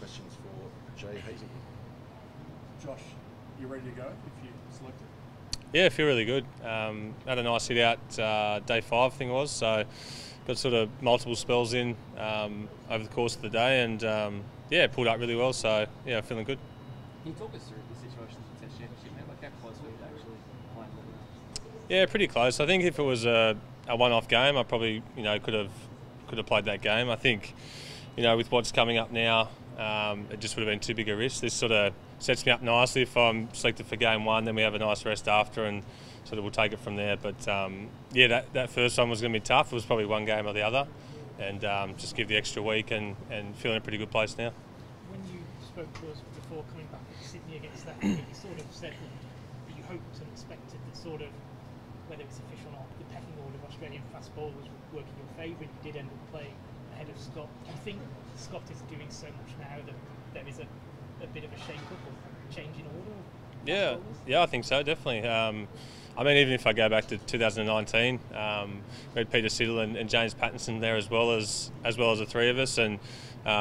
questions for Jay Hazlewood. Josh, you ready to go if you selected? Yeah, I feel really good. Had a nice hit out day 5, I think it was. So got sort of multiple spells in over the course of the day, and yeah, pulled up really well. So yeah, feeling good. Can you talk us through the situation of the Test Championship, mate? Like how close were you to actually playing the Yeah, pretty close. I think if it was a one-off game, I probably could have played that game. I think with what's coming up now, it just would have been too big a risk. This sort of sets me up nicely if I'm selected for game 1. Then we have a nice rest after, and sort of we'll take it from there. But yeah, that first one was going to be tough. It was probably one game or the other, and just give the extra week and feel in a pretty good place now. When you spoke to us before coming back to Sydney against that, you sort of said that you hoped and expected that sort of, whether it's official or not, the pecking order of Australian fast bowlers was working in your favour, and you did end up playing ahead of Scott. Do you think Scott is doing so much now that there is a bit of a shake-up or change in order? Yeah, I think so, definitely. I mean, even if I go back to 2019, we had Peter Siddle and James Pattinson there as well as the three of us, and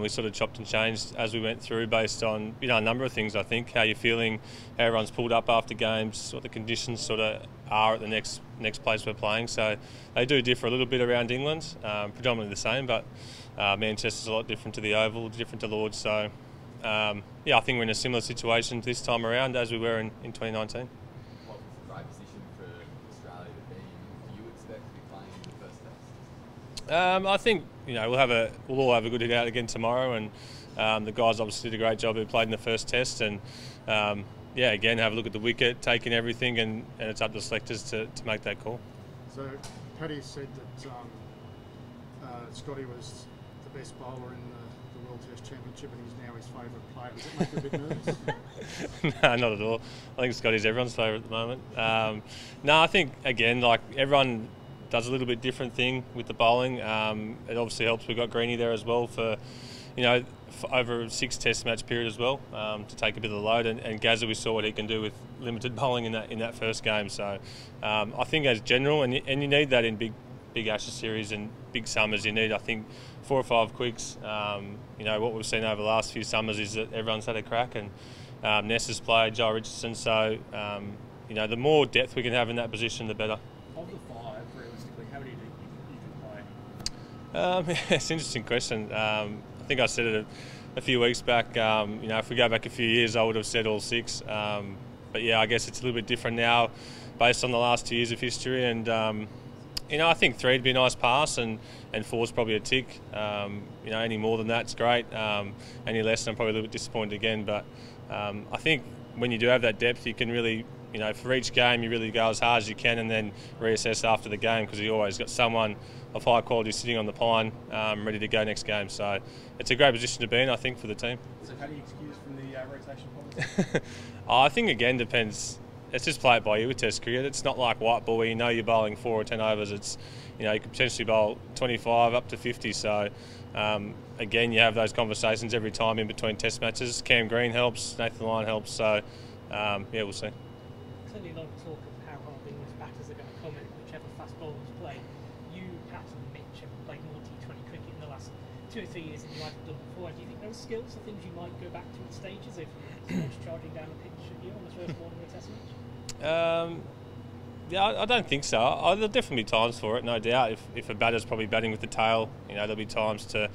we sort of chopped and changed as we went through based on a number of things. I think how you're feeling, how everyone's pulled up after games, what the conditions sort of are at the next place we're playing. So they do differ a little bit around England, predominantly the same, but Manchester's a lot different to the Oval, different to Lord's. So yeah, I think we're in a similar situation this time around as we were in 2019. What was the right position for Australia to be in? Do you expect to be playing in the first test? I think we'll all have a good hit out again tomorrow, and the guys obviously did a great job who played in the first test, and yeah, again have a look at the wicket, taking everything, and it's up to the selectors to make that call. So Paddy said that Scotty was the best bowler in the World Test Championship, and he's now his favourite player. Does it make you a bit nervous? No, not at all. I think Scotty's everyone's favourite at the moment. No, I think again, like everyone does a little bit different thing with the bowling. It obviously helps. We've got Greeny there as well for over a 6 test match period as well, to take a bit of the load. And Gazza, we saw what he can do with limited bowling in that first game. So I think as general, and you need that in big Ashes series and big summers. You need, I think, 4 or 5 quicks. What we've seen over the last few summers is that everyone's had a crack, and Ness has played, Joel Richardson. So the more depth we can have in that position, the better. Of the 5, realistically, how many do you can play? It's an interesting question. I think I said it a few weeks back. If we go back a few years, I would have said all 6. But yeah, I guess it's a little bit different now, based on the last 2 years of history. And I think 3 would be a nice pass, and 4's probably a tick. Any more than that's great. Any less, I'm probably a little bit disappointed again. But I think when you do have that depth, you can really, for each game, you really go as hard as you can, and then reassess after the game, because you always got someone of high quality sitting on the pine, ready to go next game. So it's a great position to be in, I think, for the team. So how do you excuse from the rotation policy? I think again depends. It's just play it by ear with Test cricket. It's not like white ball where you're bowling 4 or 10 overs. It's you could potentially bowl 25 up to 50. So again, you have those conversations every time in between Test matches. Cam Green helps, Nathan Lyon helps. So yeah, we'll see. Clearly, a lot of talk of how hard the English batters are going to come in, whichever fast bowlers play. You, Pat and Mitch have played more T20 cricket in the last 2 or 3 years than you might have done before. Do you think those skills are things you might go back to at stages if someone's charging down the pitch at you on the first morning of a Test match? Yeah, I don't think so. There'll definitely be times for it, no doubt. If a batter's probably batting with the tail, there'll be times to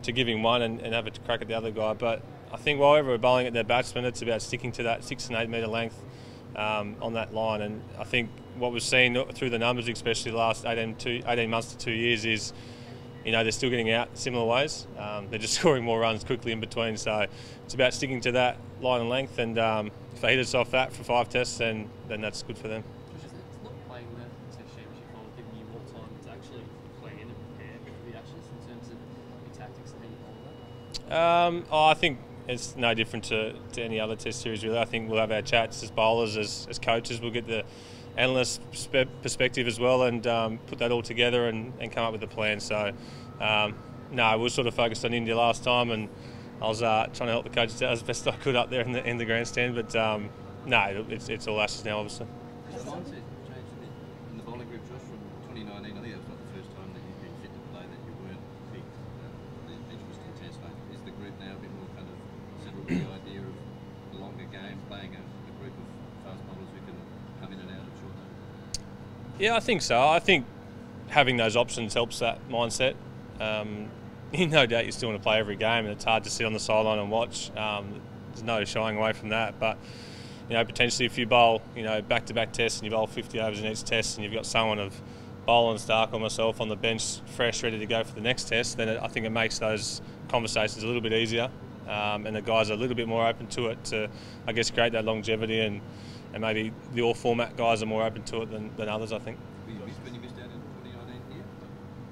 give him one and have a crack at the other guy. But I think while we're bowling at their batsmen, it's about sticking to that 6 and 8 metre length on that line. And I think what we've seen through the numbers, especially the last 18 months to 2 years, is they're still getting out similar ways. They're just scoring more runs quickly in between. So it's about sticking to that line and length, and if they hit us off that for 5 tests, then that's good for them. It's not playing the Test Championship final giving you more time to actually play in and prepare for the Ashes in terms of your tactics and how you bowl that? I think it's no different to any other Test series, really. I think we'll have our chats as bowlers, as coaches. We'll get the analyst perspective as well, and put that all together and come up with a plan. So no, we were sort of focused on India last time, and I was trying to help the coaches out as best I could up there in the grandstand. But no, it's all Ashes now, obviously. Has the mindset changed a bit in the bowling group, Josh, from 2019? I think that was not the first time that you've been fit to play, that you weren't big, the interest in Test. Is the group now a bit more kind of Yeah, I think so. I think having those options helps that mindset. No doubt you still want to play every game, and it's hard to sit on the sideline and watch. There's no shying away from that. But potentially if you bowl, back-to-back tests and you bowl 50 overs in each test, and you've got someone of Boland, Stark, or myself on the bench, fresh, ready to go for the next test, then I think it makes those conversations a little bit easier, and the guys are a little bit more open to it to, I guess, create that longevity, and maybe the all-format guys are more open to it than others, I think. When you missed out in 2019 here?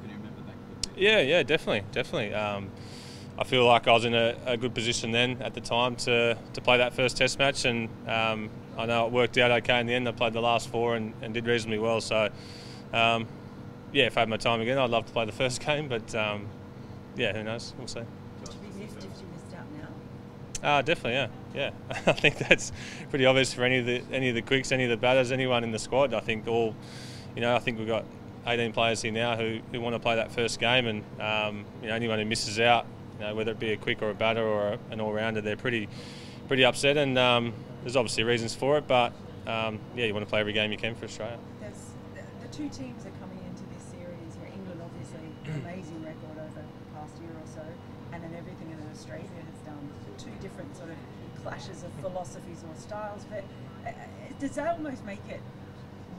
Can you remember that? Yeah, definitely. I feel like I was in a good position then at the time to play that first test match, and I know it worked out okay in the end. I played the last 4 and did reasonably well, so if I had my time again, I'd love to play the first game, but who knows, we'll see. Would you be miffed if you missed out now? Definitely, yeah. I think that's pretty obvious for any of the quicks, any of the batters, anyone in the squad. I think I think we've got 18 players here now who want to play that first game, and anyone who misses out, whether it be a quick or a batter or an all-rounder, they're pretty upset, and there's obviously reasons for it, but you want to play every game you can for Australia. The two teams are coming into this series where England obviously amazing record over the past year or so, and then everything that Australia has done. Two different sort of clashes of philosophies or styles, but does that almost make it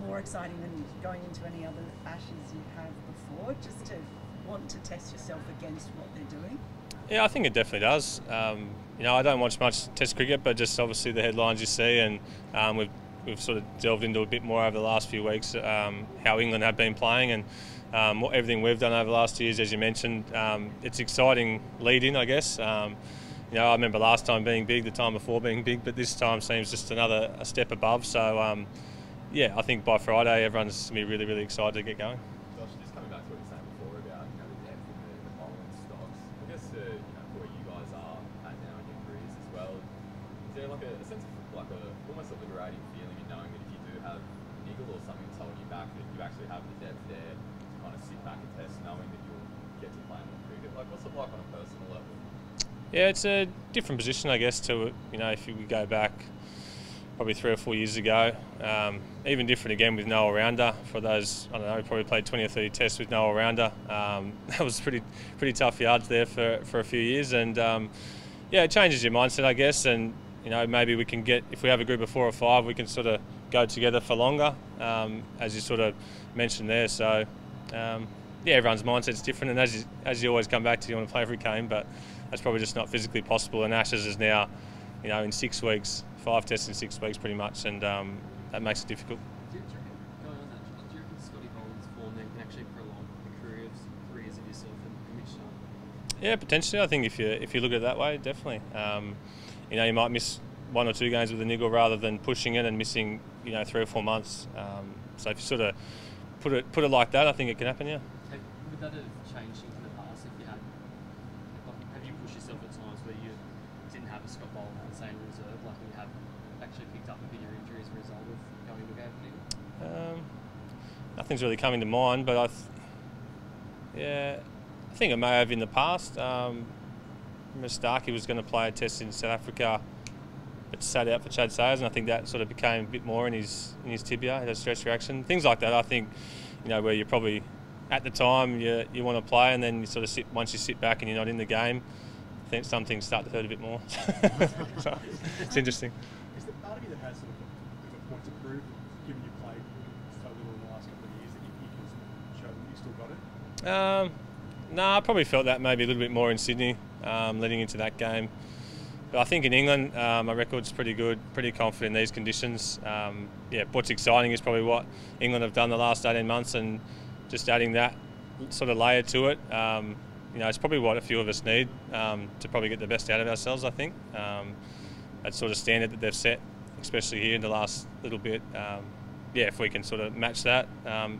more exciting than going into any other Ashes you have before, just to want to test yourself against what they're doing? Yeah, I think it definitely does. I don't watch much Test cricket, but just obviously the headlines you see, and we've sort of delved into a bit more over the last few weeks how England have been playing, and everything we've done over the last 2 years, as you mentioned. It's exciting lead-in, I guess. I remember last time being big, the time before being big, but this time seems just a step above. So, I think by Friday everyone's going to be really, really excited to get going. Josh, just coming back to what you were saying before about the depth in the bowling stocks, I guess for where you guys are at now in your careers as well, is there like a sense of almost a liberating feeling in knowing that if you do have niggle or something that's holding you back, that you actually have the depth there to kind of sit back and test, knowing that you'll get to play more cricket? Like, what's it like on a personal level? Yeah, it's a different position, I guess, to if you go back probably 3 or 4 years ago. Even different again with no all-rounder. For those, I don't know, probably played 20 or 30 tests with no all-rounder. That was pretty tough yards there for a few years, and it changes your mindset, I guess. And maybe we can get, if we have a group of 4 or 5, we can sort of go together for longer, as you sort of mentioned there. So everyone's mindset's different, and as you always come back to, you want to play every game, but that's probably just not physically possible. And Ashes is now, in 6 weeks, 5 tests in 6 weeks pretty much, and that makes it difficult. Do you reckon Scotty Boland's form then can actually prolong the careers of yourself and Mitch Starc? Yeah, potentially. I think if you look at it that way, definitely. You might miss 1 or 2 games with a niggle rather than pushing it and missing 3 or 4 months. So if you sort of put it like that, I think it can happen. Yeah. Would that have changed things in the past if you had? Have you pushed yourself at times where you didn't have a Scott Boland, say, in reserve, like you have actually picked up a bit of your injury as a result of going to game for niggle? Nothing's really coming to mind, but I think it may have in the past. Starkey was going to play a test in South Africa, but sat out for Chad Sayers, and I think that sort of became a bit more in his tibia, a stretch reaction, things like that. I think where you're probably at the time you want to play, and then you sort of once you sit back and you're not in the game, I think some things start to hurt a bit more. So it's interesting. Is there part of you that has sort of a point to prove, given you played so little in the last couple of years, that you can show them you still got it? No, I probably felt that maybe a little bit more in Sydney, leading into that game. But I think in England, my record's pretty good, pretty confident in these conditions. What's exciting is probably what England have done the last 18 months, and just adding that sort of layer to it. It's probably what a few of us need to probably get the best out of ourselves, I think. That sort of standard that they've set, especially here in the last little bit. If we can sort of match that,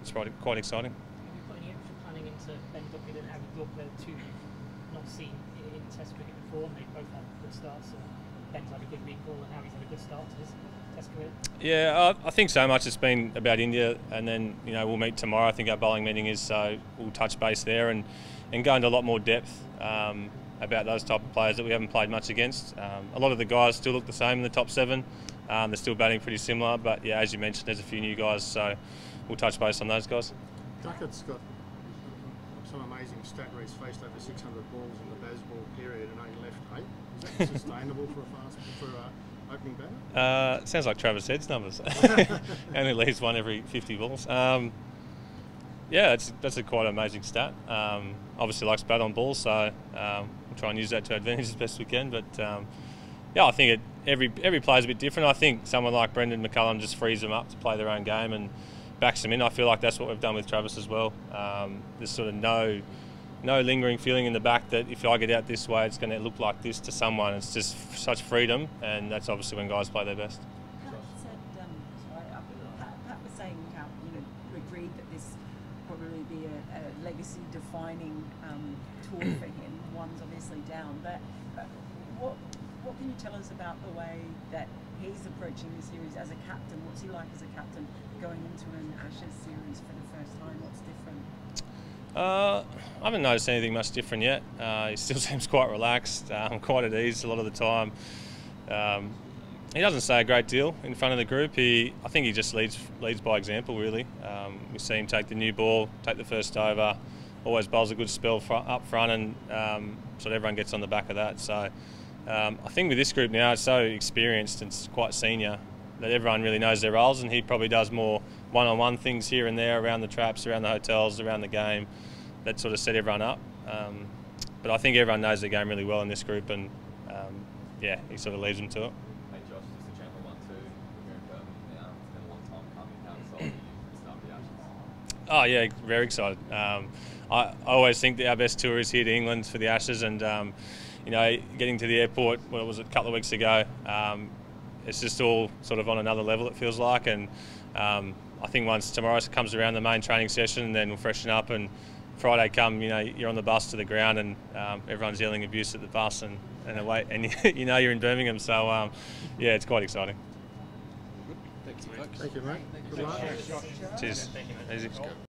it's probably quite exciting. Have you put any extra planning into Ben Duckett and Harry Brook? They're two not seen in Test cricket before, and they both had good starts. So Ben's had a good recall, and Harry's had a good start to his Test career. Yeah, I think so much it's been about India, and then we'll meet tomorrow. I think our bowling meeting is, so we'll touch base there and go into a lot more depth about those type of players that we haven't played much against. A lot of the guys still look the same in the top 7. They're still batting pretty similar, but as you mentioned, there's a few new guys, so we'll touch base on those guys. Duckett's got some amazing stat where he's faced over 600 balls in the baseball period and only left 8. Is that sustainable for a opening batter? Sounds like Travis Head's numbers. Only leaves one every 50 balls. Yeah, that's a quite amazing stat. Obviously likes bat on balls, so we'll try and use that to advantage as best we can. But yeah, I think every player's a bit different. I think someone like Brendan McCullum just frees them up to play their own game and backs them in. I feel like that's what we've done with Travis as well. There's sort of no lingering feeling in the back that if I get out this way, it's going to look like this to someone. It's just such freedom, and that's obviously when guys play their best. Pat said, Pat was saying how you agreed that this probably be a legacy-defining tour for him. One's obviously down, but what can you tell us about the way that he's approaching the series as a captain? What's he like as a captain going into an Ashes series for the first time? What's different? I haven't noticed anything much different yet. He still seems quite relaxed, quite at ease a lot of the time. He doesn't say a great deal in front of the group. I think he just leads by example, really. We see him take the new ball, take the first over, always bowls a good spell up front, and so everyone gets on the back of that. So I think with this group now, it's so experienced and it's quite senior that everyone really knows their roles, and he probably does more one-on-one things here and there around the traps, around the hotels, around the game, that sort of set everyone up. But I think everyone knows their game really well in this group, and yeah, he sort of leads them to it. Hey Josh, just a general one too. We're in Birmingham now. It's been a long time coming. How excited are you to start the Ashes? Oh yeah, very excited. I always think that our best tour is here to England for the Ashes, and you know, getting to the airport, what was it, a couple of weeks ago, it's just all sort of on another level, it feels like. And I think once tomorrow comes around, the main training session, then we'll freshen up, and Friday come, you know, you're on the bus to the ground, and everyone's yelling abuse at the bus and away, and you know you're in Birmingham. So yeah, it's quite exciting. Thank you, folks. Thank you, mate. Good luck. Cheers. Easy.